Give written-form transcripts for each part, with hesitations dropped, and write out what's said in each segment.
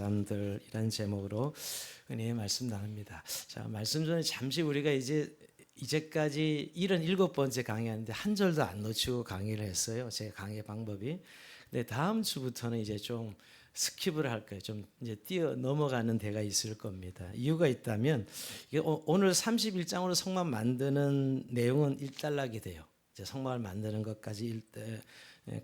사람들이라는 제목으로 은혜의 말씀 나눕니다. 자, 말씀 전에 잠시 우리가 이제까지 77번째 강의하는데 한 절도 안 놓치고 강의를 했어요. 제 강의 방법이. 근데 다음 주부터는 이제 좀 스킵을 할 거예요. 좀 이제 뛰어 넘어가는 데가 있을 겁니다. 이유가 있다면 이게 오늘 31장으로 성막 만드는 내용은 일단락이 돼요. 이제 성막을 만드는 것까지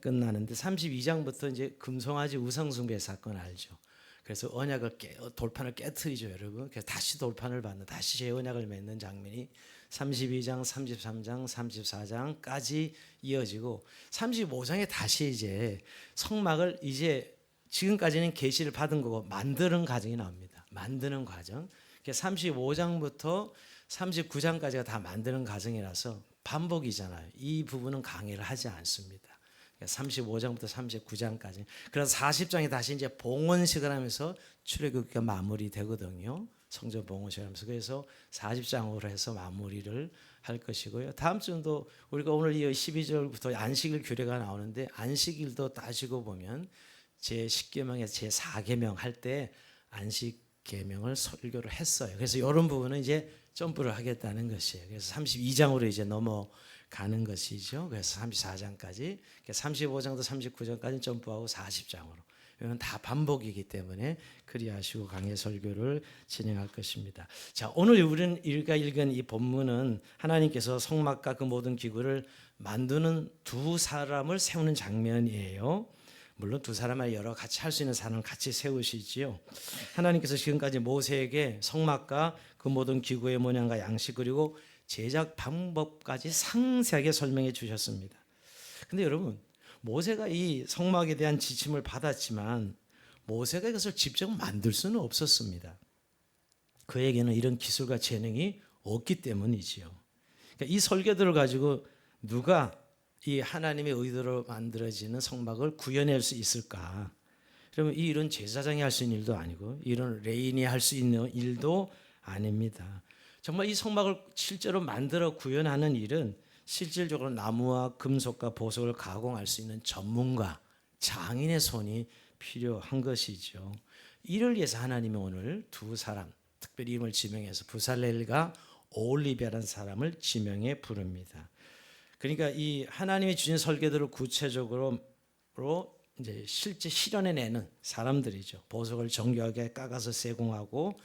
끝나는데 32장부터 이제 금송아지 우상숭배 사건 알죠. 그래서 언약을 돌판을 깨트리죠, 여러분. 그래서 다시 돌판을 받는, 다시 재언약을 맺는 장면이 32장, 33장, 34장까지 이어지고 35장에 다시 이제 성막을 이제 지금까지는 계시를 받은 거고 만드는 과정이 나옵니다. 만드는 과정. 35장부터 39장까지가 다 만드는 과정이라서 반복이잖아요. 이 부분은 강의를 하지 않습니다. 35장부터 39장까지. 그래서 40장에 다시 이제 봉헌식을 하면서 출애굽기가 마무리되거든요. 성전 봉헌식을 하면서. 그래서 40장으로 해서 마무리를 할 것이고요. 다음 주도 우리가 오늘 이 12절부터 안식일 규례가 나오는데 안식일도 따지고 보면 제10계명에서 제4계명 할 때 안식 계명을 설교를 했어요. 그래서 이런 부분은 이제 점프를 하겠다는 것이에요. 그래서 32장으로 이제 넘어가는 것이죠. 그래서 34장까지, 35장도 39장까지 점프하고 40장으로. 이건 다 반복이기 때문에 그리하시고 강의 설교를 진행할 것입니다. 자, 오늘 우리는 읽은 이 본문은 하나님께서 성막과 그 모든 기구를 만드는 두 사람을 세우는 장면이에요. 물론 두 사람을 여러 같이 할 수 있는 사람을 같이 세우시지요. 하나님께서 지금까지 모세에게 성막과 그 모든 기구의 모양과 양식 그리고 제작 방법까지 상세하게 설명해 주셨습니다. 근데 여러분, 모세가 이 성막에 대한 지침을 받았지만 모세가 이것을 직접 만들 수는 없었습니다. 그에게는 이런 기술과 재능이 없기 때문이지요. 그러니까 이 설계도를 가지고 누가 이 하나님의 의도로 만들어지는 성막을 구현할 수 있을까? 그러면 이 일은 제사장이 할 수 있는 일도 아니고 이런 레인이 할 수 있는 일도 아닙니다. 정말 이 성막을 실제로 만들어 구현하는 일은 실질적으로 나무와 금속과 보석을 가공할 수 있는 전문가, 장인의 손이 필요한 것이죠. 이를 위해서 하나님이 오늘 두 사람, 특별히 이름을 지명해서 부살렐과 오홀리베라는 사람을 지명해 부릅니다. 그러니까 이 하나님이 주신 설계도를 구체적으로 이제 실제 실현해내는 사람들이죠. 보석을 정교하게 깎아서 세공하고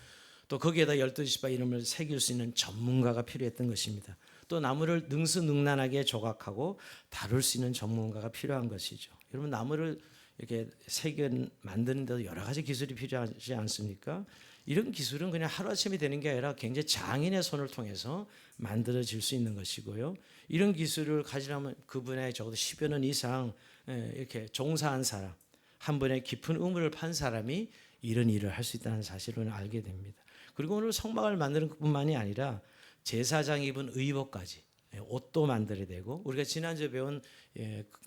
또 거기에다 12지파 이름을 새길 수 있는 전문가가 필요했던 것입니다. 또 나무를 능수능란하게 조각하고 다룰 수 있는 전문가가 필요한 것이죠. 여러분, 나무를 이렇게 만드는 데도 여러 가지 기술이 필요하지 않습니까? 이런 기술은 그냥 하루아침에 되는 게 아니라 굉장히 장인의 손을 통해서 만들어질 수 있는 것이고요. 이런 기술을 가지려면 그분의 적어도 10여 년 이상 이렇게 종사한 사람, 한 번에 깊은 의무를 판 사람이 이런 일을 할 수 있다는 사실을 알게 됩니다. 그리고 오늘 성막을 만드는 것뿐만이 아니라 제사장 입은 의복까지, 옷도 만들어야 되고, 우리가 지난주에 배운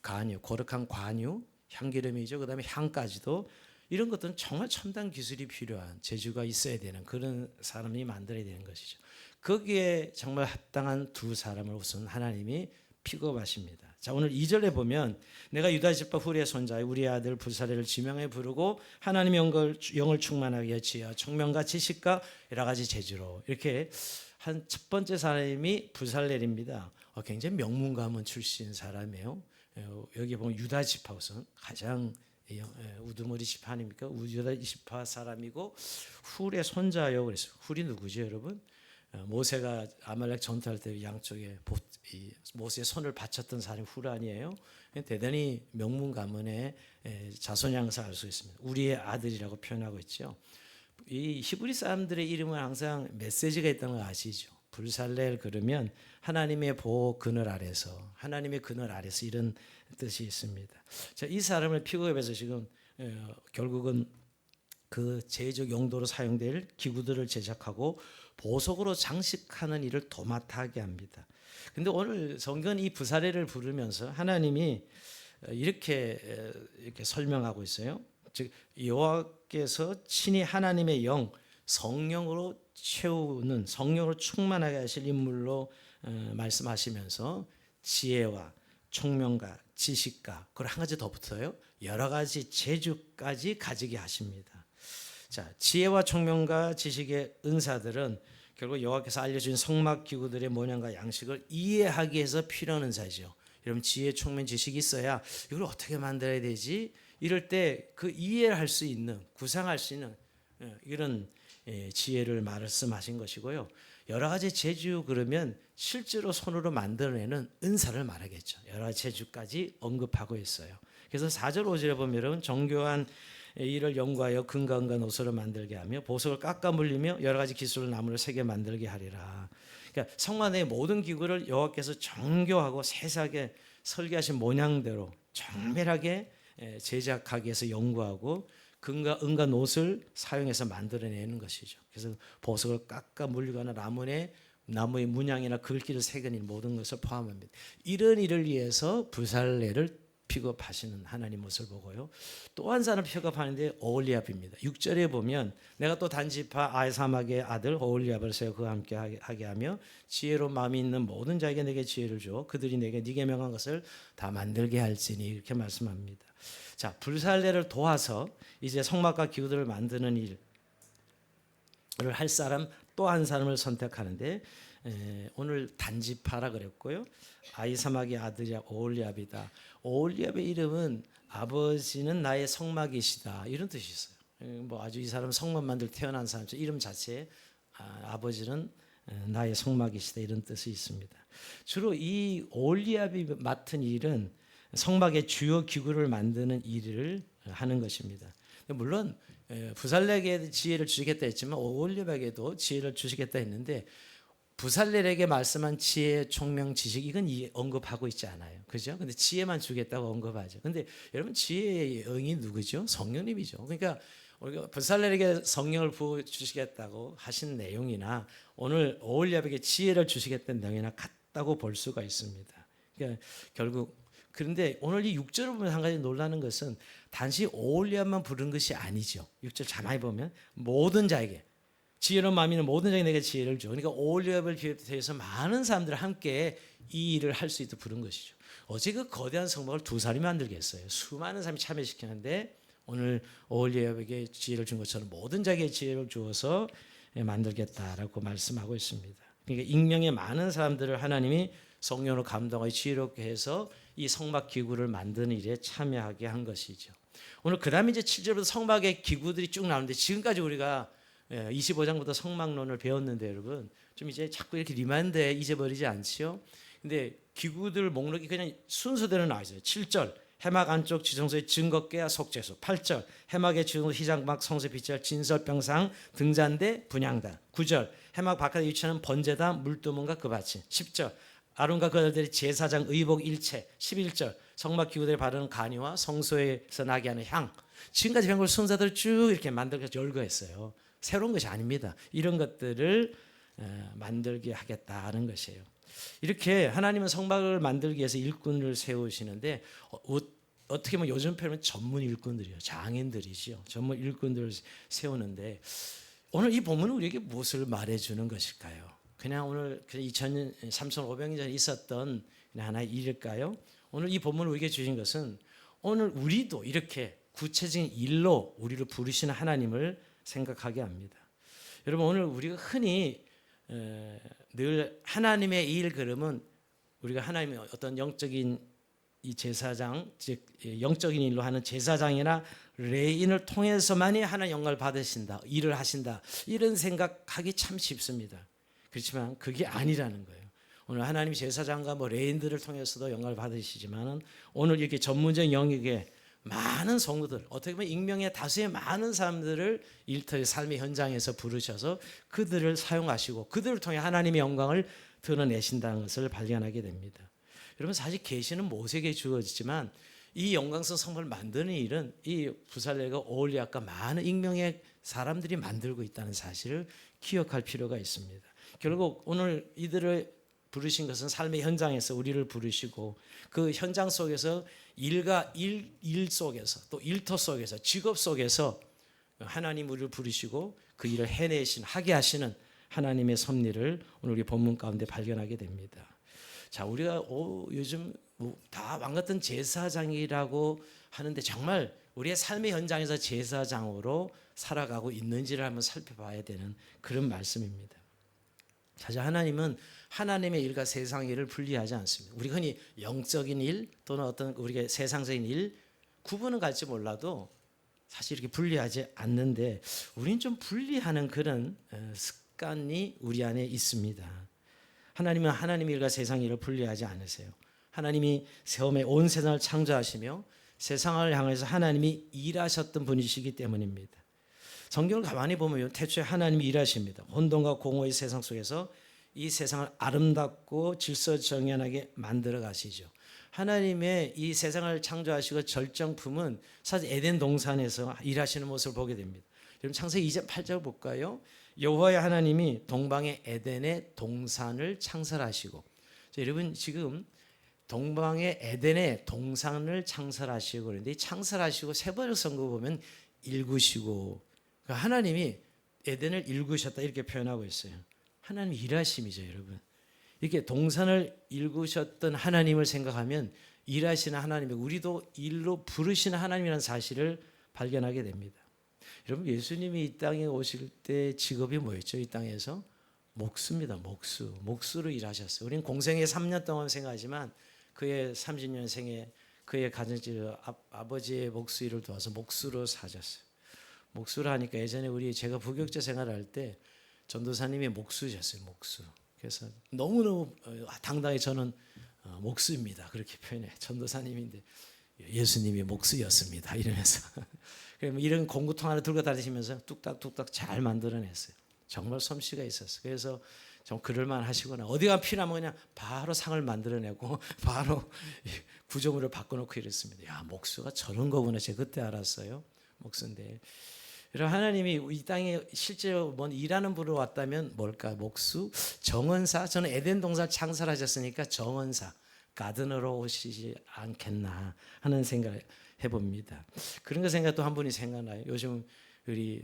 관유, 거룩한 관유, 향기름이죠. 그다음에 향까지도, 이런 것들은 정말 첨단 기술이 필요한, 재주가 있어야 되는 그런 사람이 만들어야 되는 것이죠. 거기에 정말 합당한 두 사람을 우선 하나님이 픽업하십니다. 자, 오늘 2절에 보면 내가 유다 지파 후리의 손자 우리 아들 부살렐을 지명해 부르고 하나님의 영을 충만하게 하여 청명과 지식과 여러 가지 재주로, 이렇게 한 첫 번째 사람이 부살렐입니다. 굉장히 명문 가문 출신 사람이에요. 여기 보면 유다 지파 우선 가장 우두머리 지파 아닙니까? 유다 지파 사람이고 훌의 손자요. 그래서 훌이 누구죠, 여러분? 모세가 아말렉 전투할 때 양쪽에 모세의 손을 바쳤던 사람이 훌 아니에요? 대단히 명문 가문의 자손양사 알 수 있습니다. 우리의 아들이라고 표현하고 있죠. 이 히브리 사람들의 이름은 항상 메시지가 있다는 거 아시죠? 불살렐 그러면 하나님의 보호 그늘 아래서, 하나님의 그늘 아래서, 이런 뜻이 있습니다. 자, 이 사람을 픽업해서 지금 결국은 그 제적 용도로 사용될 기구들을 제작하고 보석으로 장식하는 일을 도맡아 하게 합니다. 근데 오늘 성경은 이 부살렐을 부르면서 하나님이 이렇게 설명하고 있어요. 즉 여호와께서 친히 하나님의 영, 성령으로 채우는, 성령으로 충만하게 하실 인물로 말씀하시면서 지혜와 총명과 지식과, 그리고 한 가지 더 붙어요. 여러 가지 재주까지 가지게 하십니다. 자, 지혜와 총명과 지식의 은사들은 결국 여호와께서 알려준 성막 기구들의 모양과 양식을 이해하기 위해서 필요한 은사죠. 여러분 지혜, 총명, 지식이 있어야 이걸 어떻게 만들어야 되지? 이럴 때 그 이해를 할 수 있는, 구상할 수 있는 이런 지혜를 말씀하신 것이고요. 여러 가지 재주 그러면 실제로 손으로 만들어내는 은사를 말하겠죠. 여러 가지 재주까지 언급하고 있어요. 그래서 4절 5절에 보면 여러분 정교한 이를 연구하여 금강과 노소를 만들게 하며 보석을 깎아 물리며 여러 가지 기술을 나무를 새겨 만들게 하리라. 그러니까 성만의 모든 기구를 여호와께서 정교하고 세세하게 설계하신 모양대로 정밀하게 제작하기 위해서 연구하고 금과 은과 노를 사용해서 만들어내는 것이죠. 그래서 보석을 깎아 물리거나 나무의 문양이나 글귀를 새겨낸 모든 것을 포함합니다. 이런 일을 위해서 부살레를 픽업하시는 하나님 모습을 보고요. 또 한 사람 픽업하는데 오홀리압입니다. 6절에 보면 내가 또 단지파 아이사막의 아들 오홀리압을 세워 그와 함께 하게 하며 지혜로 마음이 있는 모든 자에게 내게 지혜를 주어 그들이 내게 네게 명한 것을 다 만들게 할지니 이렇게 말씀합니다. 자, 불살레를 도와서 이제 성막과 기구들을 만드는 일을 할 사람 또 한 사람을 선택하는데 오늘 단지파라 그랬고요. 아이사막의 아들이 오홀리압이다. 오홀리압의 이름은 아버지는 나의 성막이시다 이런 뜻이 있어요. 뭐 아주 이 사람 성막 만들 태어난 사람 이름 자체에 아버지는 나의 성막이시다 이런 뜻이 있습니다. 주로 이 오홀리압이 맡은 일은 성막의 주요 기구를 만드는 일을 하는 것입니다. 물론 부살레에게 지혜를 주시겠다 했지만 오홀리압에게도 지혜를 주시겠다 했는데 부살렐에게 말씀한 지혜, 총명, 지식 이건 언급하고 있지 않아요. 그죠? 근데 지혜만 주겠다고 언급하죠. 근데 여러분 지혜의 영이 누구죠? 성령님이죠. 그러니까 우리가 부살렐에게 성령을 부어 주시겠다고 하신 내용이나 오늘 오홀리압에게 지혜를 주시겠다는 내용이나 같다고 볼 수가 있습니다. 그러니까 결국 그런데 오늘 이 6절을 보면 한 가지 놀라는 것은 단지 오홀리압만 부른 것이 아니죠. 6절 자세히 보면 모든 자에게 지혜로 마음이 있는 모든 자에게 내게 지혜를 줘. 그러니까 오홀리압을 비롯해서 많은 사람들이 함께 이 일을 할 수 있도록 부른 것이죠. 어제 그 거대한 성막을 두 사람이 만들겠어요. 수많은 사람이 참여시키는데 오늘 오홀리압에게 지혜를 준 것처럼 모든 자에게 지혜를 주어서 만들겠다라고 말씀하고 있습니다. 그러니까 익명의 많은 사람들을 하나님이 성령으로 감동하여 지혜롭게 해서 이 성막 기구를 만드는 일에 참여하게 한 것이죠. 오늘 그다음에 이제 7절부터 성막의 기구들이 쭉 나오는데 지금까지 우리가 25장부터 성막론을 배웠는데 여러분 좀 이제 자꾸 이렇게 리마인드에 잊어버리지 않지요. 근데 기구들 목록이 그냥 순서대로 나와 있어요. 7절 해막 안쪽 지성소의 증거궤와 속죄소. 8절 해막의 지성소 희장막 성소 빗절 진설병상 등잔대 분향단. 9절 해막 바깥에 위치하는 번제단 물두문과 그 받침. 10절 아론과 그 아들들이 제사장 의복 일체. 11절 성막 기구들이 바르는 간이와 성소에서 나게 하는 향. 지금까지 배운 걸 순서대로 쭉 이렇게 만들어서 열거했어요. 새로운 것이 아닙니다. 이런 것들을 만들게 하겠다는 것이에요. 이렇게 하나님은 성막을 만들기 위해서 일꾼을 세우시는데 어떻게 보면 요즘 표현은 전문 일꾼들이요. 장인들이지요. 전문 일꾼들을 세우는데 오늘 이 본문은 우리에게 무엇을 말해주는 것일까요? 그냥 오늘 2000년, 3,500년 전에 있었던 그냥 하나의 일일까요? 오늘 이 본문을 우리에게 주신 것은 오늘 우리도 이렇게 구체적인 일로 우리를 부르시는 하나님을 생각하게 합니다. 여러분 오늘 우리가 흔히 늘 하나님의 일 그러면 우리가 하나님의 어떤 영적인 이 제사장 즉 영적인 일로 하는 제사장이나 레인을 통해서만이 하나님 영광을 받으신다 일을 하신다 이런 생각하기 참 쉽습니다. 그렇지만 그게 아니라는 거예요. 오늘 하나님 제사장과 뭐 레인들을 통해서도 영광을 받으시지만은 오늘 이렇게 전문적인 영역에 많은 성도들 어떻게 보면 익명의 다수의 많은 사람들을 일터의 삶의 현장에서 부르셔서 그들을 사용하시고 그들을 통해 하나님의 영광을 드러내신다는 것을 발견하게 됩니다. 여러분 사실 계시는 모세에게 주어지지만 이 영광스러운 성막을 만드는 일은 이 부살렐과 오홀리압과 많은 익명의 사람들이 만들고 있다는 사실을 기억할 필요가 있습니다. 결국 오늘 이들을 부르신 것은 삶의 현장에서 우리를 부르시고 그 현장 속에서 일과 일 속에서 또 일터 속에서 직업 속에서 하나님 우리를 부르시고 그 일을 하게 하시는 하나님의 섭리를 오늘 우리 본문 가운데 발견하게 됩니다. 자, 우리가 요즘 다 왕 같은 제사장이라고 하는데 정말 우리의 삶의 현장에서 제사장으로 살아가고 있는지를 한번 살펴봐야 되는 그런 말씀입니다. 사실 하나님은 하나님의 일과 세상의 일을 분리하지 않습니다. 우리 흔히 영적인 일 또는 어떤 우리가 세상적인 일 구분은 갈지 몰라도 사실 이렇게 분리하지 않는데 우리는 좀 분리하는 그런 습관이 우리 안에 있습니다. 하나님은 하나님의 일과 세상의 일을 분리하지 않으세요. 하나님이 처음에 온 세상을 창조하시며 세상을 향해서 하나님이 일하셨던 분이시기 때문입니다. 성경을 가만히 보면 태초에 하나님이 일하십니다. 혼돈과 공허의 세상 속에서 이 세상을 아름답고 질서정연하게 만들어 가시죠. 하나님의 이 세상을 창조하시고 절정품은 사실 에덴 동산에서 일하시는 모습을 보게 됩니다. 여러분 창세기 2장 8절 볼까요? 여호와의 하나님이 동방의 에덴의 동산을 창설하시고, 여러분 지금 동방의 에덴의 동산을 창설하시고 그런데 이 창설하시고 세 번을 쓴 거 보면 일구시고, 그러니까 하나님이 에덴을 일구셨다 이렇게 표현하고 있어요. 하나님 일하심이죠, 여러분. 이렇게 동산을 일구셨던 하나님을 생각하면 일하시는 하나님이 우리도 일로 부르시는 하나님이라는 사실을 발견하게 됩니다. 여러분 예수님이 이 땅에 오실 때 직업이 뭐였죠? 이 땅에서 목수입니다. 목수로 일하셨어요. 우리는 공생에 3년 동안 생각하지만 그의 30년 생에 그의 가정집 아버지의 목수 일을 도와서 목수로 사셨어요. 목수를 하니까 예전에 제가 부교육자 생활할 때 전도사님이 목수셨어요. 목수. 그래서 너무너무 당당히 저는 목수입니다. 그렇게 표현해. 전도사님인데 예수님이 목수였습니다. 이러면서. 그러면 이런 공구통 하나 들고 다니시면서 뚝딱뚝딱 잘 만들어냈어요. 정말 솜씨가 있었어요. 그래서 좀 그럴만 하시거나 어디가 필요하면 그냥 바로 상을 만들어내고 바로 구조물을 바꿔놓고 이랬습니다. 야, 목수가 저런 거구나. 제가 그때 알았어요. 목수인데. 여러분 하나님이 이 땅에 실제로 일하는 분으로 왔다면 뭘까? 목수, 정원사. 저는 에덴 동산 창설하셨으니까 정원사, 가드너로 오시지 않겠나 하는 생각을 해봅니다. 그런 거 생각 또 한 분이 생각나요. 요즘 우리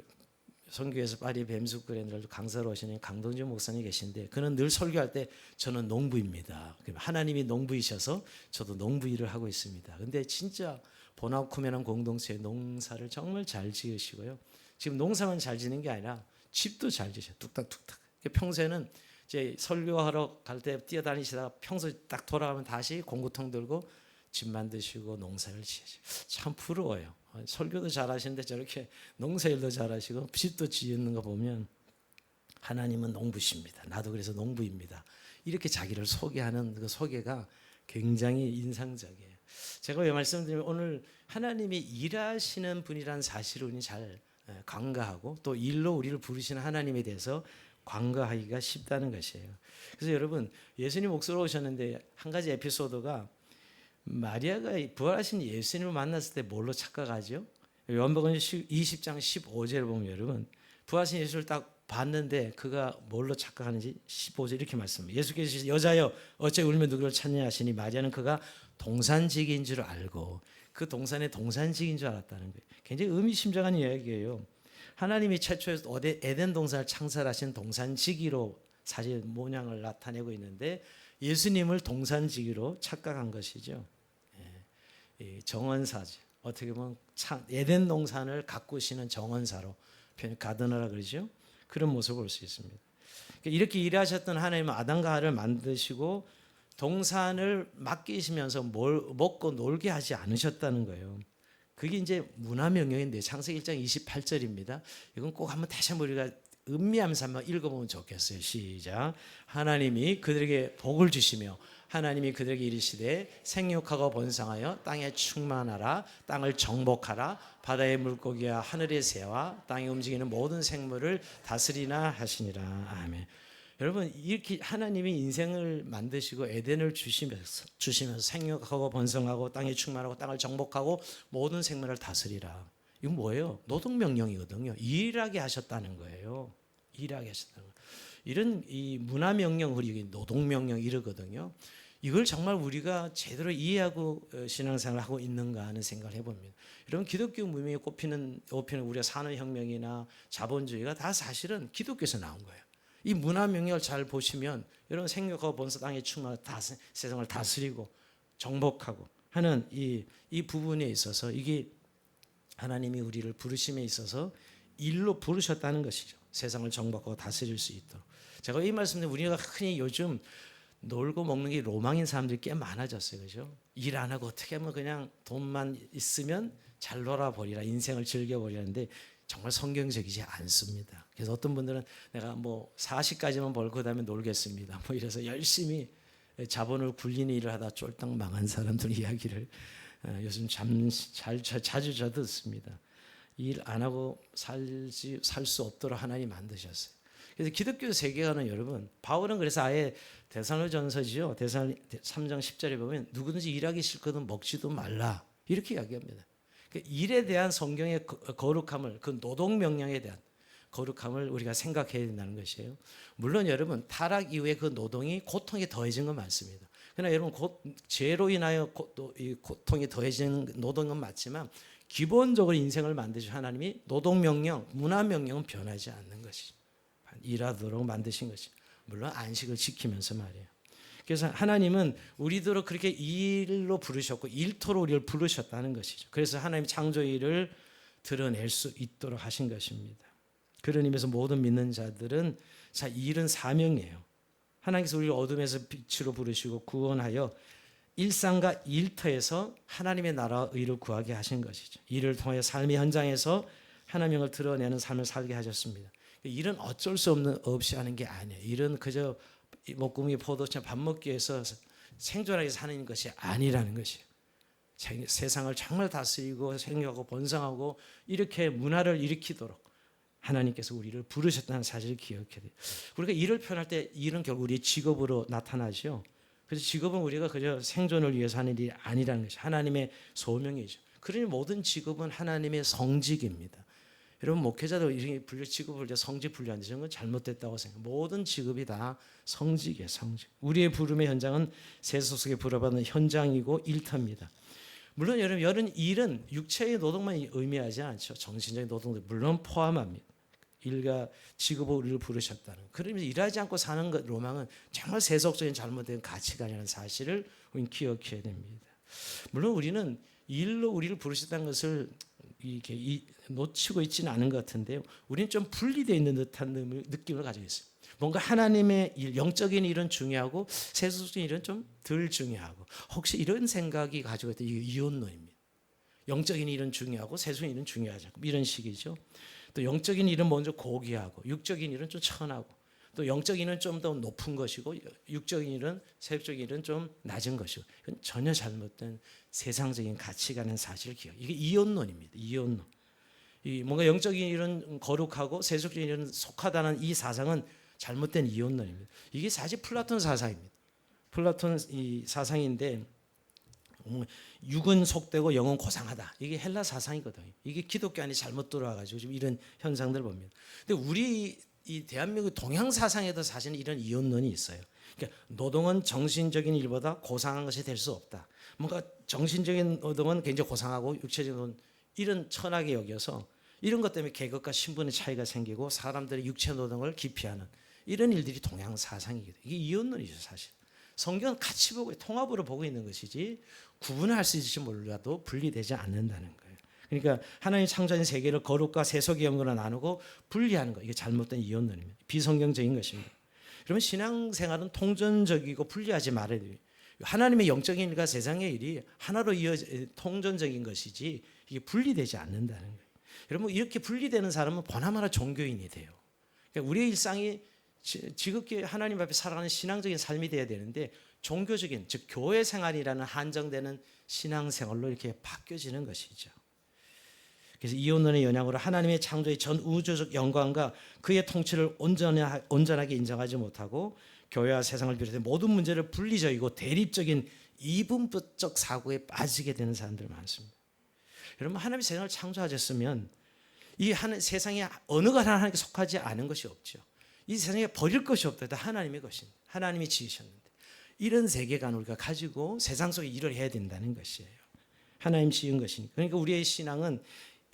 선교에서 파리 뱀숙교회를 강사로 오시는 강동준 목사님 계신데 그는 늘 설교할 때 저는 농부입니다. 하나님이 농부이셔서 저도 농부 일을 하고 있습니다. 근데 진짜 보나쿠메는 공동체의 농사를 정말 잘 지으시고요. 지금 농사만 잘 지는 게 아니라 집도 잘 지셔요. 뚝딱뚝딱. 평소에는 이제 설교하러 갈 때 뛰어다니시다가 평소 딱 돌아가면 다시 공구통 들고 집 만드시고 농사를 지으시고 참 부러워요. 설교도 잘하시는데 저렇게 농사일도 잘하시고 집도 지는 거 보면 하나님은 농부십니다. 나도 그래서 농부입니다. 이렇게 자기를 소개하는 그 소개가 굉장히 인상적이에요. 제가 왜 말씀드리면 오늘 하나님이 일하시는 분이라는 사실을 우리는 잘 간과하고 또 일로 우리를 부르시는 하나님에 대해서 간과하기가 쉽다는 것이에요. 그래서 여러분 예수님 목소리로 오셨는데 한 가지 에피소드가 마리아가 부활하신 예수님을 만났을 때 뭘로 착각하죠? 요한복음 20장 15절을 보면 여러분 부활하신 예수를 딱 봤는데 그가 뭘로 착각하는지 15절 이렇게 말씀합니다. 예수께서 여자여 어째 울며 누구를 찾냐 하시니 마리아는 그가 동산직인 줄 알고 그 동산의 동산직인 줄 알았다는 거예요. 굉장히 의미심장한 이야기예요. 하나님이 최초에 에덴 동산을 창설하신 동산지기로 사실 모양을 나타내고 있는데 예수님을 동산지기로 착각한 것이죠. 정원사죠. 어떻게 보면 에덴 동산을 가꾸시는 정원사로 가드너라 그러죠. 그런 모습을 볼 수 있습니다. 이렇게 일하셨던 하나님은 아담과 하와를 만드시고 동산을 맡기시면서 먹고 놀게 하지 않으셨다는 거예요. 그게 이제 문화명령인데 창세기 1장 28절입니다. 이건 꼭 한번 다시 한번 우리가 음미하면서 한번 읽어보면 좋겠어요. 시작. 하나님이 그들에게 복을 주시며 하나님이 그들에게 이르시되 생육하고 번성하여 땅에 충만하라 땅을 정복하라 바다의 물고기와 하늘의 새와 땅에 움직이는 모든 생물을 다스리나 하시니라. 아멘. 여러분 이렇게 하나님이 인생을 만드시고 에덴을 주시면서 생육하고 번성하고 땅에 충만하고 땅을 정복하고 모든 생물을 다스리라. 이건 뭐예요? 노동명령이거든요. 일하게 하셨다는 거예요. 일하게 하셨다는 거예요. 이런 이 문화명령 그리고 노동명령 이러거든요. 이걸 정말 우리가 제대로 이해하고 신앙생활을 하고 있는가 하는 생각을 해봅니다. 여러분 기독교 문명에 꼽히는 우리가 산업혁명이나 자본주의가 다 사실은 기독교에서 나온 거예요. 이 문화명령을 잘 보시면 여러분 생육하고 번성 땅에 충만한 세상을 다스리고 정복하고 하는 이 부분에 있어서 이게 하나님이 우리를 부르심에 있어서 일로 부르셨다는 것이죠. 세상을 정복하고 다스릴 수 있도록. 제가 이 말씀은 우리가 흔히 요즘 놀고 먹는 게 로망인 사람들이 꽤 많아졌어요. 그죠? 일 안 하고 어떻게 하면 그냥 돈만 있으면 잘 놀아버리라, 인생을 즐겨버리는데 정말 성경적이지 않습니다. 그래서 어떤 분들은 내가 뭐 40까지만 벌고 그다음에 놀겠습니다, 뭐 이래서 열심히 자본을 굴리는 일을 하다 쫄딱 망한 사람들 이야기를 요즘 자주 저 듣습니다. 일 안 하고 살 수 없도록 하나님 만드셨어요. 그래서 기독교 세계관은 여러분, 바울은 그래서 아예 데살로니가전서지요, 데살로니가 3장 10절에 보면 누구든지 일하기 싫거든 먹지도 말라 이렇게 이야기합니다. 그러니까 일에 대한 성경의 거룩함을, 그 노동 명령에 대한 거룩함을 우리가 생각해야 된다는 것이에요. 물론 여러분, 타락 이후에 그 노동이 고통이 더해진 건 맞습니다. 그러나 여러분, 죄로 인하여 이 고통이 더해지는 노동은 맞지만 기본적으로 인생을 만드신 하나님이 노동 명령, 문화 명령은 변하지 않는 것이죠. 일하도록 만드신 것이, 물론 안식을 지키면서 말이에요. 그래서 하나님은 우리들을 그렇게 일로 부르셨고 일터로 우리를 부르셨다는 것이죠. 그래서 하나님 창조일을 드러낼 수 있도록 하신 것입니다. 그런 의미에서 모든 믿는 자들은 일은 사명이에요. 하나님께서 우리를 어둠에서 빛으로 부르시고 구원하여 일상과 일터에서 하나님의 나라와 의를 구하게 하신 것이죠. 일을 통해 삶의 현장에서 하나님을 드러내는 삶을 살게 하셨습니다. 일은 어쩔 수 없이 하는 게 아니에요. 일은 그저 목구멍이 포도처럼 밥 먹기 위해서 생존하기 위해서 하는 것이 아니라는 것이에요. 세상을 정말 다스리고 생육하고 번성하고 이렇게 문화를 일으키도록 하나님께서 우리를 부르셨다는 사실을 기억해야 돼요. 우리가 일을 표현할 때 일은 결국 우리의 직업으로 나타나죠. 그래서 직업은 우리가 그저 생존을 위해서 하는 일이 아니라는 것이 하나님의 소명이죠. 그러니 모든 직업은 하나님의 성직입니다. 여러분, 목회자도 이렇게 직업을 성직 분류하는 건 잘못됐다고 생각해요. 모든 직업이 다 성직이에요. 성직. 우리의 부름의 현장은 세속에 부름받는 현장이고 일터입니다. 물론 여러분, 일은 육체의 노동만 의미하지 않죠. 정신적인 노동도 물론 포함합니다. 일과 직업으로 우리를 부르셨다는. 그러면서 일하지 않고 사는 것, 로망은 정말 세속적인 잘못된 가치관이라는 사실을 우리는 기억해야 됩니다. 물론 우리는 일로 우리를 부르셨다는 것을 이렇게 놓치고 있지는 않은 것 같은데요. 우리는 좀 분리되어 있는 듯한 느낌을 가지고 있어요. 뭔가 하나님의 일, 영적인 일은 중요하고 세속적인 일은 좀 덜 중요하고, 혹시 이런 생각이 가지고 있다, 이혼론입니다. 영적인 일은 중요하고 세속적인 일은 중요하지 않고 이런 식이죠. 또 영적인 일은 먼저 고귀하고 육적인 일은 좀 천하고, 또 영적인 일은 좀 더 높은 것이고 육적인 일은, 세속적인 일은 좀 낮은 것이고, 이건 전혀 잘못된 세상적인 가치관의 사실을 기억. 이게 이혼론입니다. 이혼론. 뭔가 영적인 일은 거룩하고 세속적인 일은 속하다는 이 사상은 잘못된 이혼론입니다. 이게 사실 플라톤 사상입니다. 플라톤 이 사상인데, 육은 속되고 영은 고상하다. 이게 헬라 사상이거든요. 이게 기독교 안에 잘못 들어와가지고 지금 이런 현상들 봅니다. 근데 우리 이 대한민국 동양 사상에도 사실은 이런 이혼론이 있어요. 그러니까 노동은 정신적인 일보다 고상한 것이 될 수 없다. 뭔가 정신적인 노동은 굉장히 고상하고 육체적인 노동은 이런 천하게 여겨서 이런 것 때문에 계급과 신분의 차이가 생기고 사람들의 육체 노동을 기피하는 이런 일들이 동양 사상이거든요. 이게 이혼론이죠, 사실. 성경은 같이 보고 통합으로 보고 있는 것이지 구분할 수 있을지 몰라도 분리되지 않는다는 거예요. 그러니까 하나님 창조한 세계를 거룩과 세속의 영역으로 나누고 분리하는 거, 이게 잘못된 이혼론입니다. 비성경적인 것입니다. 그러면 신앙생활은 통전적이고 분리하지 말아야 돼요. 하나님의 영적인 일과 세상의 일이 하나로 통전적인 것이지 이게 분리되지 않는다는 거예요. 여러분, 이렇게 분리되는 사람은 보나마나 종교인이 돼요. 그러니까 우리의 일상이 지극히 하나님 앞에 살아가는 신앙적인 삶이 돼야 되는데, 종교적인, 즉 교회 생활이라는 한정되는 신앙생활로 이렇게 바뀌어지는 것이죠. 그래서 이혼론의 영향으로 하나님의 창조의 전 우주적 영광과 그의 통치를 온전하게 인정하지 못하고 교회와 세상을 비롯해 모든 문제를 분리적이고 대립적인 이분법적 사고에 빠지게 되는 사람들 많습니다. 여러분, 하나님이 세상을 창조하셨으면 이 세상에 어느 것 하나님께 속하지 않은 것이 없죠. 이 세상에 버릴 것이 없다. 다 하나님의 것입니다. 하나님이 지으셨는데 이런 세계관을 우리가 가지고 세상 속에 일을 해야 된다는 것이에요. 하나님 지은 것이니까. 그러니까 우리의 신앙은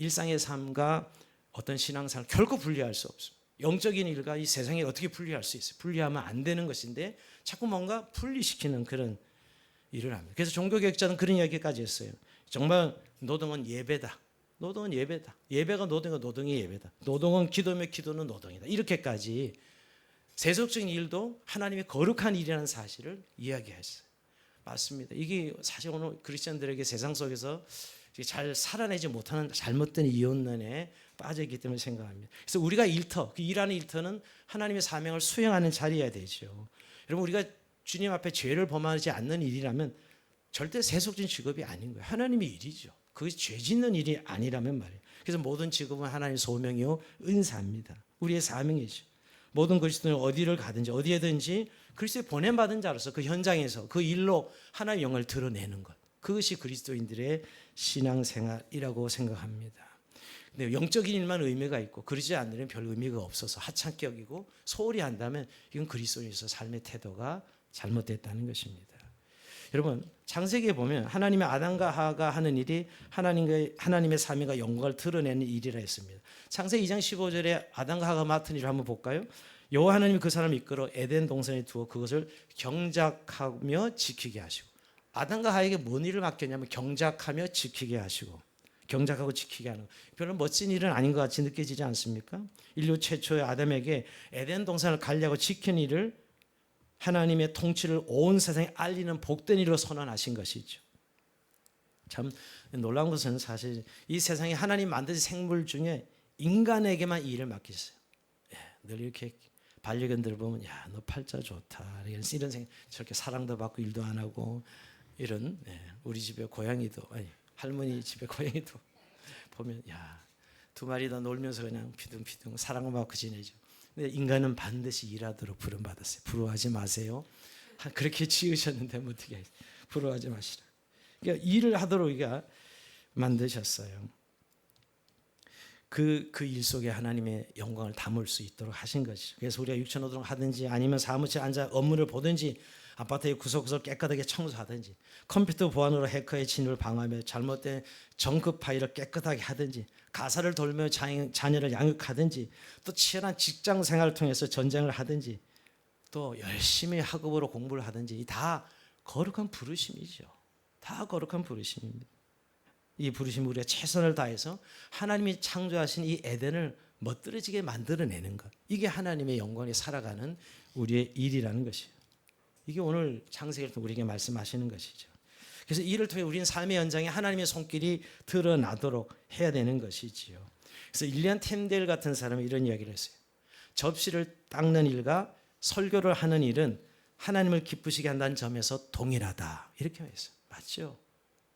일상의 삶과 어떤 신앙생활을 결코 분리할 수 없습니다. 영적인 일과 이 세상에 어떻게 분리할 수 있어요? 분리하면 안 되는 것인데 자꾸 뭔가 분리시키는 그런 일을 합니다. 그래서 종교개혁자는 그런 이야기까지 했어요. 정말 노동은 예배다. 노동은 예배다. 예배가 노동이고 노동이 예배다. 노동은 기도며 기도는 노동이다. 이렇게까지 세속적인 일도 하나님의 거룩한 일이라는 사실을 이야기했어요. 맞습니다. 이게 사실 오늘 크리스천들에게 세상 속에서 잘 살아내지 못하는 잘못된 이혼론에 빠져있기 때문에 생각합니다. 그래서 우리가 일터, 그 일하는 일터는 하나님의 사명을 수행하는 자리여야 되죠. 여러분, 우리가 주님 앞에 죄를 범하지 않는 일이라면 절대 세속적인 직업이 아닌 거예요. 하나님의 일이죠. 그것이 죄 짓는 일이 아니라면 말이에요. 그래서 모든 직업은 하나님의 소명이요 은사입니다. 우리의 사명이죠. 모든 그리스도인은 어디를 가든지 어디에든지 그리스도의 보냄받은 자로서 그 현장에서 그 일로 하나님의 영을 드러내는 것, 그것이 그리스도인들의 신앙생활이라고 생각합니다. 근데 영적인 일만 의미가 있고 그러지 않으면 별 의미가 없어서 하찮게 여기고 소홀히 한다면 이건 그리스도인에서 삶의 태도가 잘못됐다는 것입니다. 여러분, 창세기에 보면 하나님의 아담과 하와가 하는 일이 하나님의 사명과 영광을 드러내는 일이라 했습니다. 창세기 2장 15절에 아담과 하와가 맡은 일을 한번 볼까요? 여호와 하나님이 그 사람을 이끌어 에덴 동산에 두어 그것을 경작하며 지키게 하시고, 아담과 하와에게 뭔 일을 맡겼냐면 경작하며 지키게 하시고, 경작하고 지키게 하는 거. 별로 멋진 일은 아닌 것 같이 느껴지지 않습니까? 인류 최초의 아담에게 에덴 동산을 관리하고 지키는 일을 하나님의 통치를 온 세상에 알리는 복된 일로 선언하신 것이죠. 참 놀라운 것은 사실 이 세상에 하나님 만드신 생물 중에 인간에게만 이 일을 맡기셨어요. 늘 이렇게 반려견들 보면 야, 너 팔자 좋다 이런 생각, 저렇게 사랑도 받고 일도 안 하고 이런, 우리 집에 고양이도, 아니 할머니 집에 고양이도 보면 야, 두 마리 다 놀면서 그냥 피둥피둥 사랑을 받고 지내죠. 근데 인간은 반드시 일하도록 부름받았어요. 부러워하지 마세요. 그렇게 지으셨는데 뭐 어떻게 부러워하지 마시라. 그러니까 일을 하도록 우리가 만드셨어요. 그 일 속에 하나님의 영광을 담을 수 있도록 하신 것이죠. 그래서 우리가 육체노동 하든지 아니면 사무실에 앉아 업무를 보든지 아파트의 구석구석 깨끗하게 청소하든지 컴퓨터 보안으로 해커의 진입을 방어하며 잘못된 정급 파일을 깨끗하게 하든지 가사를 돌며 자녀를 양육하든지 또 치열한 직장 생활을 통해서 전쟁을 하든지 또 열심히 학업으로 공부를 하든지 다 거룩한 부르심이죠. 다 거룩한 부르심입니다. 이 부르심 우리가 최선을 다해서 하나님이 창조하신 이 에덴을 멋들어지게 만들어내는 것, 이게 하나님의 영광에 살아가는 우리의 일이라는 것이에요. 이게 오늘 창세기를 통해 우리에게 말씀하시는 것이죠. 그래서 이를 통해 우리는 삶의 현장에 하나님의 손길이 드러나도록 해야 되는 것이지요. 그래서 일리안 템델 같은 사람이 이런 이야기를 했어요. 접시를 닦는 일과 설교를 하는 일은 하나님을 기쁘시게 한다는 점에서 동일하다, 이렇게 했어요. 맞죠?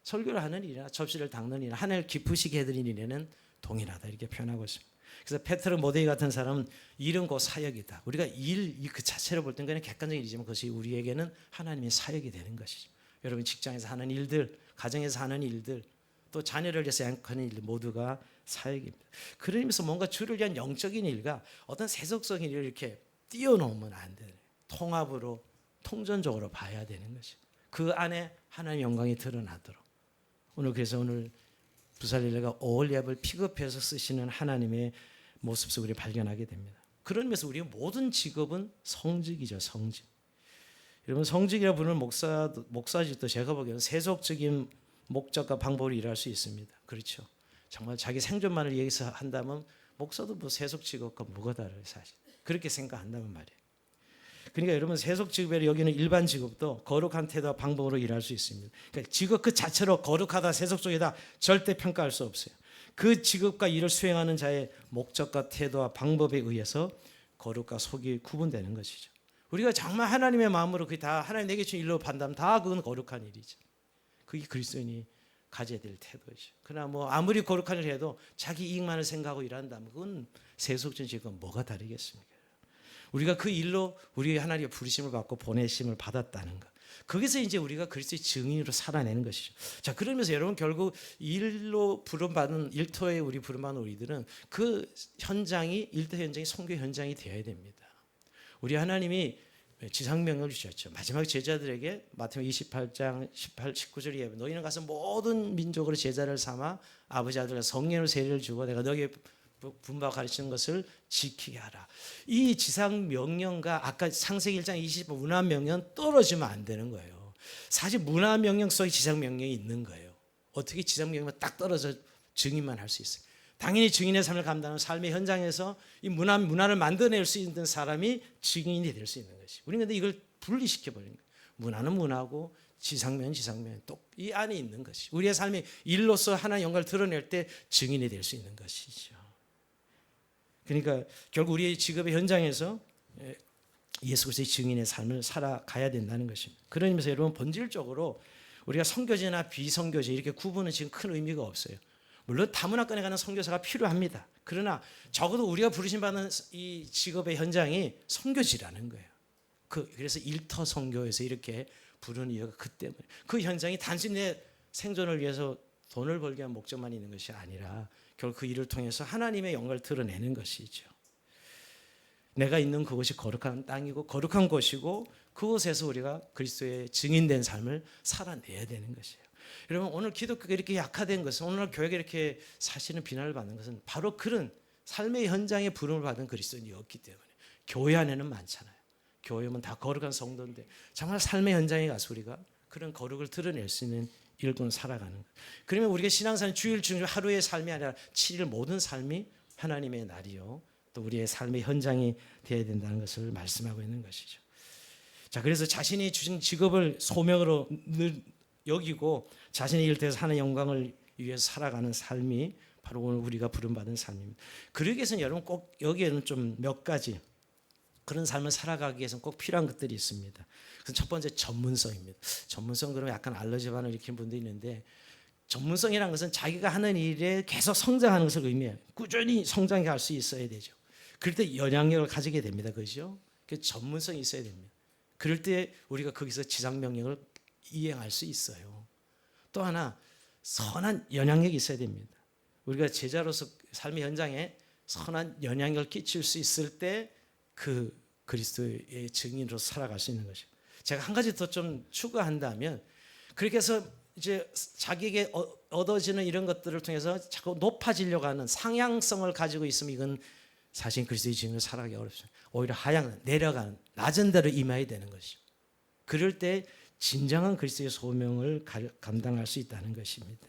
설교를 하는 일이나 접시를 닦는 일이나 하나님을 기쁘시게 해드리는 일에는 동일하다, 이렇게 표현하고 있습니다. 그래서 페트르 모데이 같은 사람은 일은 곧 사역이다. 우리가 일 그 자체로 볼 때는 그냥 객관적인 일이지만 그것이 우리에게는 하나님의 사역이 되는 것이죠. 여러분 직장에서 하는 일들, 가정에서 하는 일들, 또 자녀를 위해서 양육하는 일들 모두가 사역입니다. 그런 의미에서 뭔가 주를 위한 영적인 일과 어떤 세속적인 일을 이렇게 띄워놓으면 안 돼요. 통합으로 통전적으로 봐야 되는 것이죠. 그 안에 하나님의 영광이 드러나도록. 그래서 오늘 부살릴레가 오홀리압을 픽업해서 쓰시는 하나님의 모습 속을 우리 발견하게 됩니다. 그런 면에서 우리의 모든 직업은 성직이죠. 성직. 여러분 성직이라 부르는 목사직도 제가 보기에는 세속적인 목적과 방법으로 일할 수 있습니다. 그렇죠. 정말 자기 생존만을 위해서 한다면 목사도 뭐 세속 직업과 뭐가 다르요 사실. 그렇게 생각한다면 말이에요. 그러니까 여러분 세속 직업을 여기는 일반 직업도 거룩한 태도와 방법으로 일할 수 있습니다. 그러니까 직업 그 자체로 거룩하다 세속적이다 절대 평가할 수 없어요. 그 직업과 일을 수행하는 자의 목적과 태도와 방법에 의해서 거룩과 속이 구분되는 것이죠. 우리가 정말 하나님의 마음으로 그게 다 하나님 내게 주신 일로 판단하면 다 그건 거룩한 일이죠. 그게 그리스도인이 가져야 될 태도죠. 그러나 뭐 아무리 거룩한 일을 해도 자기 이익만을 생각하고 일한다면 그건 세속적인 직업과 뭐가 다르겠습니까? 우리가 그 일로 우리 하나님의 부르심을 받고 보내심을 받았다는 것. 거기서 이제 우리가 그리스도의 증인으로 살아내는 것이죠. 자, 그러면서 여러분 결국 일로 부름받은 일터에 우리 부름받은 우리들은 그 현장이 일터 현장이 선교 현장이 되어야 됩니다. 우리 하나님이 지상명령을 주셨죠. 마지막 제자들에게 마태복음 28장 18, 19절에 예배 너희는 가서 모든 민족으로 제자를 삼아 아버지 아들과 성령으로 세례를 주고 내가 너희에게 분바 가르치는 것을 지키게 하라. 이 지상 명령과 아까 창세기 1장 20번 문화 명령 떨어지면 안 되는 거예요. 사실 문화 명령 속에 지상 명령이 있는 거예요. 어떻게 지상 명령만 딱 떨어져 증인만 할 수 있어요. 당연히 증인의 삶을 감당하는 삶의 현장에서 이 문화를 만들어낼 수 있는 사람이 증인이 될 수 있는 것이. 우리는 근데 이걸 분리시켜버리는 거예요. 문화는 문화고 지상면 또 이 안에 있는 것이. 우리의 삶의 일로서 하나의 영광을 드러낼 때 증인이 될 수 있는 것이죠. 그러니까 결국 우리의 직업의 현장에서 예수 그리스도의 증인의 삶을 살아가야 된다는 것입니다. 그런 의미에서 여러분 본질적으로 우리가 선교제나 비선교제 이렇게 구분은 지금 큰 의미가 없어요. 물론 다문화권에 가는 선교사가 필요합니다. 그러나 적어도 우리가 부르심 받는 이 직업의 현장이 선교지라는 거예요. 그래서 일터 선교에서 이렇게 부르는 이유가 그 때문에 그 현장이 단순히 내 생존을 위해서 돈을 벌기 위한 목적만 있는 것이 아니라 결국 그 일을 통해서 하나님의 영광을 드러내는 것이죠. 내가 있는 그곳이 거룩한 땅이고 거룩한 곳이고 그곳에서 우리가 그리스도의 증인된 삶을 살아내야 되는 것이에요. 여러분 오늘 기독교가 이렇게 약화된 것은 오늘 교회가 이렇게 사실은 비난을 받는 것은 바로 그런 삶의 현장에 부름을 받은 그리스도인이었기 때문에 교회 안에는 많잖아요. 교회면 다 거룩한 성도인데 정말 삶의 현장에 가서 우리가 그런 거룩을 드러낼 수 있는 일꾼 살아가는 것. 그러면 우리가 신앙생활 주일 중에 하루의 삶이 아니라 7일 모든 삶이 하나님의 날이요. 또 우리의 삶의 현장이 되어야 된다는 것을 말씀하고 있는 것이죠. 자, 그래서 자신이 주신 직업을 소명으로 여기고 자신의 일 통해서 하나님의 영광을 위해서 살아가는 삶이 바로 오늘 우리가 부름받은 삶입니다. 그러기 위해서는 여러분 꼭 여기에는 좀 몇 가지 그런 삶을 살아가기 위해서는 꼭 필요한 것들이 있습니다. 그래서 첫 번째 전문성입니다. 전문성 그러면 약간 알러지 반응 일으키는 분도 있는데 전문성이라는 것은 자기가 하는 일에 계속 성장하는 것을 의미해요. 꾸준히 성장해 갈 수 있어야 되죠. 그럴 때 영향력을 가지게 됩니다. 그렇죠? 그래서 전문성이 있어야 됩니다. 그럴 때 우리가 거기서 지상 명령을 이행할 수 있어요. 또 하나 선한 영향력이 있어야 됩니다. 우리가 제자로서 삶의 현장에 선한 영향력을 끼칠 수 있을 때 그 그리스도의 증인으로 살아갈 수 있는 것이죠. 제가 한 가지 더 좀 추가한다면 그렇게 해서 이제 자기에게 얻어지는 이런 것들을 통해서 자꾸 높아지려고 하는 상향성을 가지고 있으면 이건 사실 그리스도의 증인으로 살아가기 어렵습니다. 오히려 내려가는 낮은 데로 임해야 되는 것이죠. 그럴 때 진정한 그리스도의 소명을 감당할 수 있다는 것입니다.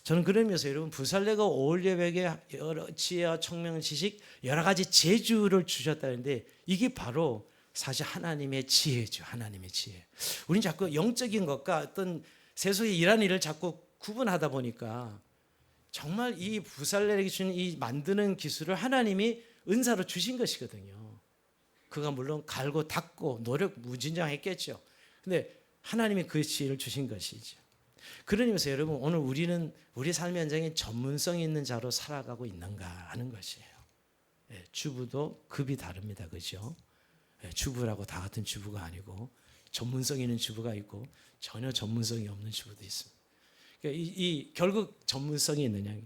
저는 그러면서 여러분 부살레가 오올리브에게 여러 지혜와 총명 지식 여러 가지 재주를 주셨다는데 이게 바로 사실 하나님의 지혜죠. 하나님의 지혜. 우리는 자꾸 영적인 것과 어떤 세속의 일하는 일을 자꾸 구분하다 보니까 정말 이 부살레에게 주는 이 만드는 기술을 하나님이 은사로 주신 것이거든요. 그가 물론 갈고 닦고 노력 무진장했겠죠. 근데 하나님이 그 지혜를 주신 것이죠. 그런 의미에서 여러분 오늘 우리는 우리 삶의 현장에 전문성 있는 자로 살아가고 있는가 하는 것이에요. 주부도 급이 다릅니다. 그렇죠? 주부라고 다 같은 주부가 아니고 전문성 있는 주부가 있고 전혀 전문성이 없는 주부도 있습니다. 그러니까 결국 전문성이 있느냐.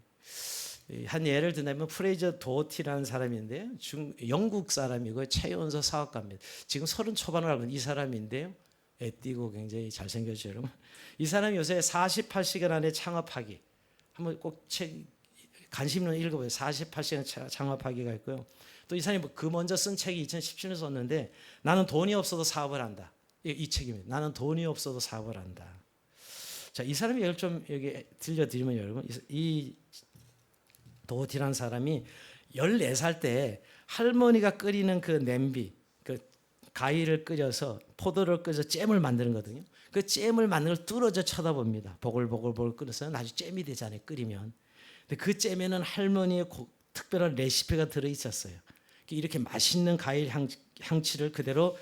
한 예를 들면 프레이저 도어티라는 사람인데요. 영국 사람이고 최연소 사업가입니다. 지금 30 초반을 알고 있는 이 사람인데요. 애띠고 굉장히 잘생겼죠, 여러분. 이 사람이 요새 48시간 안에 창업하기. 한번 꼭 관심 있는 읽어보세요. 48시간 창업하기가 있고요. 또 이 사람이 그 먼저 쓴 책이 2017년에 썼는데 나는 돈이 없어도 사업을 한다. 이 책입니다. 나는 돈이 없어도 사업을 한다. 자, 이 사람의 얘기를 좀 여기 들려드리면 여러분, 이 도티라는 사람이 14살 때 할머니가 끓이는 그 냄비, 가위를 끓여서 포도를 끓여서 잼을 만드는 거거든요. 그 잼을 만드는 걸 뚫어져 쳐다봅니다. 보글보글 끓여서 나중에 잼이 되잖아요. 끓이면. 근데 그 잼에는 할머니의 특별한 레시피가 들어 있었어요. 이렇게 맛있는 과일 향취를 그대로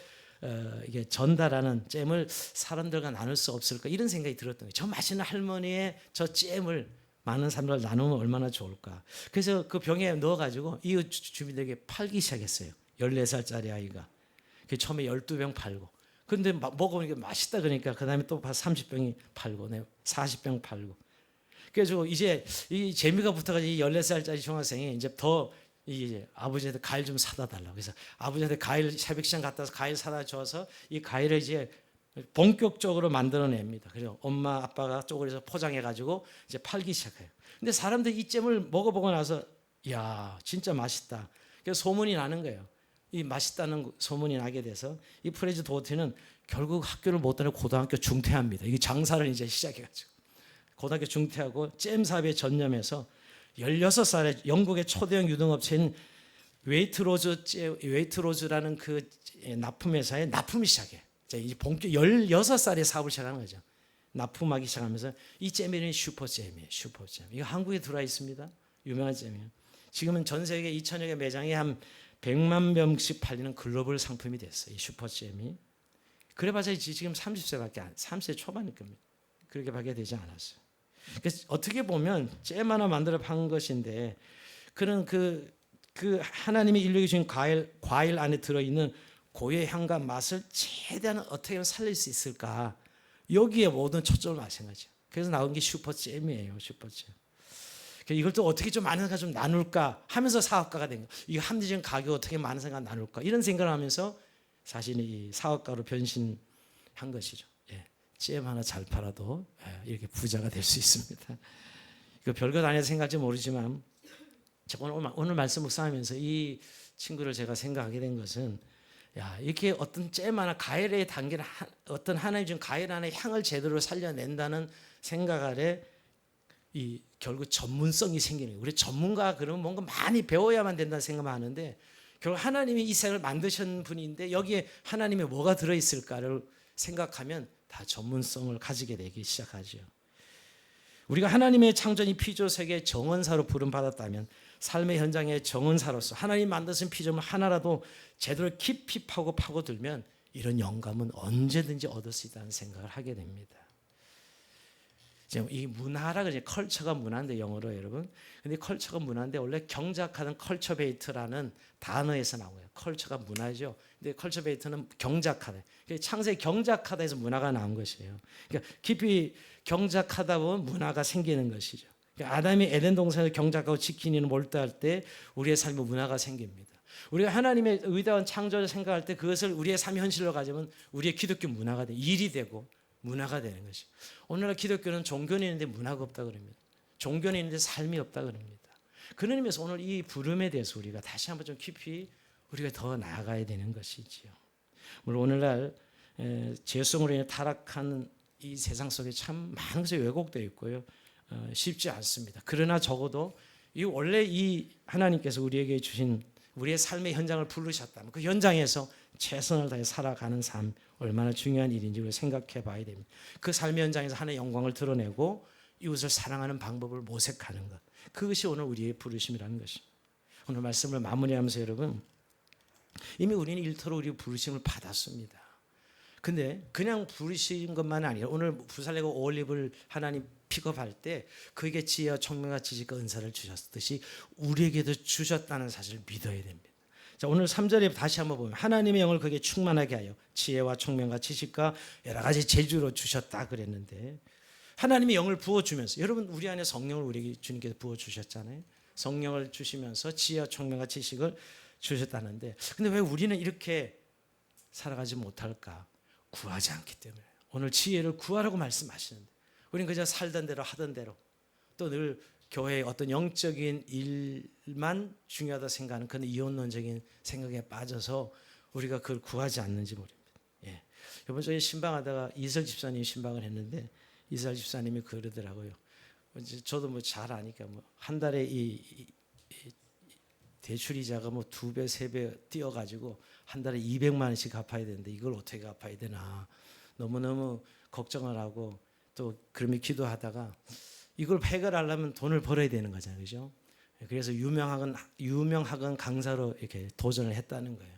이게 전달하는 잼을 사람들과 나눌 수 없을까 이런 생각이 들었던 거예요. 저 맛있는 할머니의 저 잼을 많은 사람들 나누면 얼마나 좋을까. 그래서 그 병에 넣어가지고 이웃 주민들에게 팔기 시작했어요. 14살짜리 아이가. 처음에 12병 팔고. 근데 먹어보니까 맛있다 그러니까 그 다음에 또 30병이 팔고 40병 팔고. 그래서 이제 이 재미가 붙어가지고 이 14살짜리 중학생이 이제 더 이제 아버지한테 과일 좀 사다 달라고. 그래서 아버지한테 과일 새벽 시장 갔다 와서 과일 사다 줘서 이 과일을 이제 본격적으로 만들어냅니다. 그래서 엄마 아빠가 쪼그려서 포장해가지고 이제 팔기 시작해요. 근데 사람들이 이 잼을 먹어보고 나서 야 진짜 맛있다. 그래서 소문이 나는 거예요. 이 맛있다는 소문이 나게 돼서 이 프레즈 도어티는 결국 학교를 못 다니고 고등학교 중퇴합니다. 이게 장사를 이제 시작해가지고 고등학교 중퇴하고 잼 사업에 전념해서 16살에 영국의 초대형 유동업체인 웨이트로즈라는 그 납품회사에 납품이 시작해. 이 본격 16살에 사업을 시작하는 거죠. 납품하기 시작하면서 이 잼 이름이 슈퍼잼이에요. 슈퍼잼. 이거 한국에 들어와 있습니다. 유명한 잼이에요. 지금은 전 세계 2천여 개 매장에 한 100만 병씩 팔리는 글로벌 상품이 됐어요. 이 슈퍼잼이. 그래봤자 지금 30세 초반일 겁니다. 그렇게밖에 되지 않았어요. 그래서 어떻게 보면 잼 하나 만들어 판 것인데 그런 그 하나님이 인류에게 주신 과일 안에 들어있는 고유의 향과 맛을 최대한 어떻게 하면 살릴 수 있을까? 여기에 모든 초점을 맞춘 거죠. 그래서 나온 게 슈퍼잼이에요. 슈퍼잼. 이걸 또 어떻게 좀 많은 생각 좀 나눌까 하면서 사업가가 된 거예요. 이거 합리적인 가격 어떻게 많은 생각 나눌까 이런 생각을 하면서 자신이 사업가로 변신한 것이죠. 예. 잼 하나 잘 팔아도 이렇게 부자가 될 수 있습니다. 이거 별것 아니라 생각할지 모르지만 오늘 말씀 묵상하면서 이 친구를 제가 생각하게 된 것은 이렇게 어떤 잼 하나 과일의 단계를 어떤 하나님 준 과일 하나의 향을 제대로 살려낸다는 생각 아래 이 결국 전문성이 생기는 거예요. 우리 전문가 그러면 뭔가 많이 배워야만 된다는 생각을 하는데 결국 하나님이 이 세상을 만드신 분인데 여기에 하나님의 뭐가 들어있을까를 생각하면 다 전문성을 가지게 되기 시작하죠. 우리가 하나님의 창조인 피조 세계의 정원사로 부름받았다면 삶의 현장의 정원사로서 하나님 만드신 피조물 하나라도 제대로 깊이 파고들면 이런 영감은 언제든지 얻을 수 있다는 생각을 하게 됩니다. 지금 이 문화라고 이제 컬처가 문화인데 영어로 여러분. 근데 컬처가 문화인데 원래 경작하는 컬처 베이트라는 단어에서 나와요. 컬처가 문화죠. 근데 컬처 베이트는 경작하다. 창세기 경작하다에서 문화가 나온 것이에요. 그러니까 깊이 경작하다 보면 문화가 생기는 것이죠. 그러니까 아담이 에덴 동산을 경작하고 지키는 몰두할 때 우리의 삶에 문화가 생깁니다. 우리가 하나님의 의다운 창조를 생각할 때 그것을 우리의 삶 현실로 가져오면 우리의 기독교 문화가 돼 일이 되고 문화가 되는 것이. 오늘날 기독교는 종교는 있는데 문화가 없다 그럽니다. 종교는 있는데 삶이 없다 그럽니다. 그런 의미에서 오늘 이 부름에 대해서 우리가 다시 한번 좀 깊이 우리가 더 나아가야 되는 것이지요. 물론 오늘날 죄성으로 인해 타락한 이 세상 속에 참 많은 것이 왜곡되어 있고요. 쉽지 않습니다. 그러나 적어도 이 원래 이 하나님께서 우리에게 주신 우리의 삶의 현장을 부르셨다면 그 현장에서 최선을 다해 살아가는 삶 얼마나 중요한 일인지 우리가 생각해 봐야 됩니다. 그 삶의 현장에서 하나님의 영광을 드러내고 이웃을 사랑하는 방법을 모색하는 것. 그것이 오늘 우리의 부르심이라는 것입니다. 오늘 말씀을 마무리하면서 여러분 이미 우리는 일터로 우리 부르심을 받았습니다. 근데 그냥 부르신 것만 아니라 오늘 부살레고 올리브를 하나님 픽업할 때 그에게 지혜와 총명과 지식과 은사를 주셨듯이 우리에게도 주셨다는 사실을 믿어야 됩니다. 자, 오늘 3절에 다시 한번 보면 하나님의 영을 그에게 충만하게 하여 지혜와 총명과 지식과 여러 가지 재주로 주셨다 그랬는데 하나님의 영을 부어주면서 여러분 우리 안에 성령을 우리에게 주님께서 부어주셨잖아요. 성령을 주시면서 지혜와 총명과 지식을 주셨다는데 근데 왜 우리는 이렇게 살아가지 못할까? 구하지 않기 때문에 오늘 지혜를 구하라고 말씀하시는데 우리는 그저 살던 대로 하던 대로 또 늘 교회의 어떤 영적인 일만 중요하다 생각하는 그런 이혼론적인 생각에 빠져서 우리가 그걸 구하지 않는지 모릅니다. 예. 이번 주에 신방하다가 이설 집사님이 신방을 했는데 이설 집사님이 그러더라고요. 저도 뭐 잘 아니까 뭐 한 달에 이 대출이자가 뭐 2배, 3배 뛰어가지고 한 달에 200만 원씩 갚아야 되는데 이걸 어떻게 갚아야 되나 너무너무 걱정을 하고 또 그러면 기도하다가 이걸 해결하려면 돈을 벌어야 되는 거잖아요. 그죠? 그래서 유명 학원 강사로 이렇게 도전을 했다는 거예요.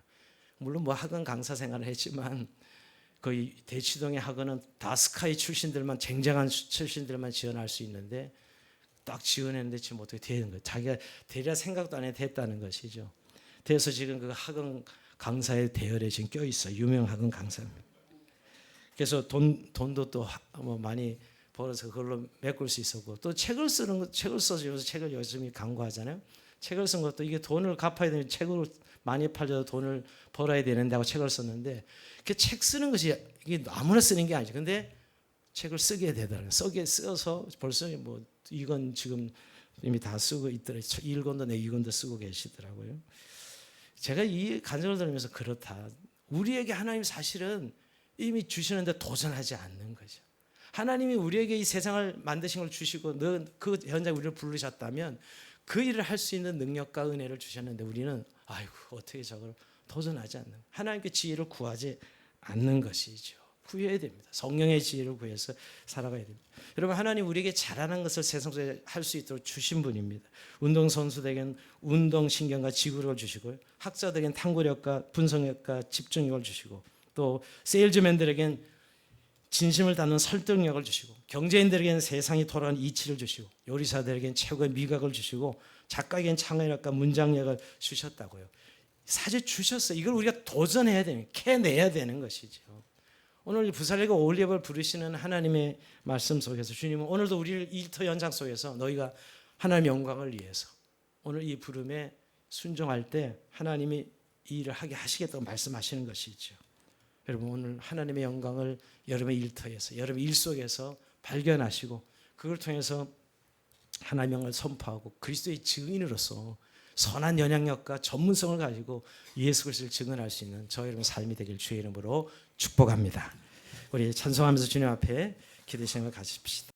물론 뭐 학원 강사 생활을 했지만 거의 대치동의 학원은 다 스카이 출신들만 쟁쟁한 출신들만 지원할 수 있는데 딱 지원했는데 지금 어떻게 되는 거예요. 자기가 되려 생각도 안 해도 됐다는 것이죠. 그래서 지금 그 학원 강사의 대열에 지금 껴있어요. 유명 학원 강사입니다. 그래서 돈도 또 뭐 많이 벌어서 그걸로 메꿀 수 있었고 또 책을 써서 요새 책을 열심히 강구하잖아요. 책을 쓴 것도 이게 돈을 갚아야 되는 책으로 많이 팔려도 돈을 벌어야 되는데 하고 책을 썼는데 그 책 쓰는 것이 이게 아무나 쓰는 게 아니죠. 근데 책을 쓰게 되더라고요. 써서 벌써 뭐 이건 지금 이미 다 쓰고 있더라고요. 1권도 내 2권도 쓰고 계시더라고요. 제가 이 간증을 들으면서 그렇다. 우리에게 하나님 사실은 이미 주시는데 도전하지 않는 거죠. 하나님이 우리에게 이 세상을 만드신 걸 주시고 그 현장에 우리를 부르셨다면 그 일을 할 수 있는 능력과 은혜를 주셨는데 우리는 아이고 어떻게 저걸 도전하지 않는, 하나님께 지혜를 구하지 않는 것이죠. 구해야 됩니다. 성령의 지혜를 구해서 살아가야 됩니다. 여러분, 하나님 우리에게 잘하는 것을 세상 속에 할 수 있도록 주신 분입니다. 운동선수들에겐 운동신경과 지구력을 주시고, 학자들에겐 탐구력과 분석력과 집중력을 주시고, 또 세일즈맨들에겐 진심을 담는 설득력을 주시고, 경제인들에겐 세상이 돌아가는 이치를 주시고, 요리사들에겐 최고의 미각을 주시고, 작가에겐 창의력과 문장력을 주셨다고요. 사실 주셨어요. 이걸 우리가 도전해야 되는, 캐내야 되는 것이죠. 오늘 부살레가 올리브를 부르시는 하나님의 말씀 속에서 주님은 오늘도 우리를 일터 현장 속에서 너희가 하나님의 영광을 위해서 오늘 이 부름에 순종할 때 하나님이 이 일을 하게 하시겠다고 말씀하시는 것이죠. 여러분, 오늘 하나님의 영광을 여러분의 일터에서, 여러분의 일 속에서 발견하시고 그걸 통해서 하나님의 영광을 선포하고 그리스도의 증인으로서 선한 영향력과 전문성을 가지고 예수 그리스도를 증언할 수 있는 저 여러분 삶이 되길 주의 이름으로 축복합니다. 우리 찬송하면서 주님 앞에 기도 시간을 가집시다.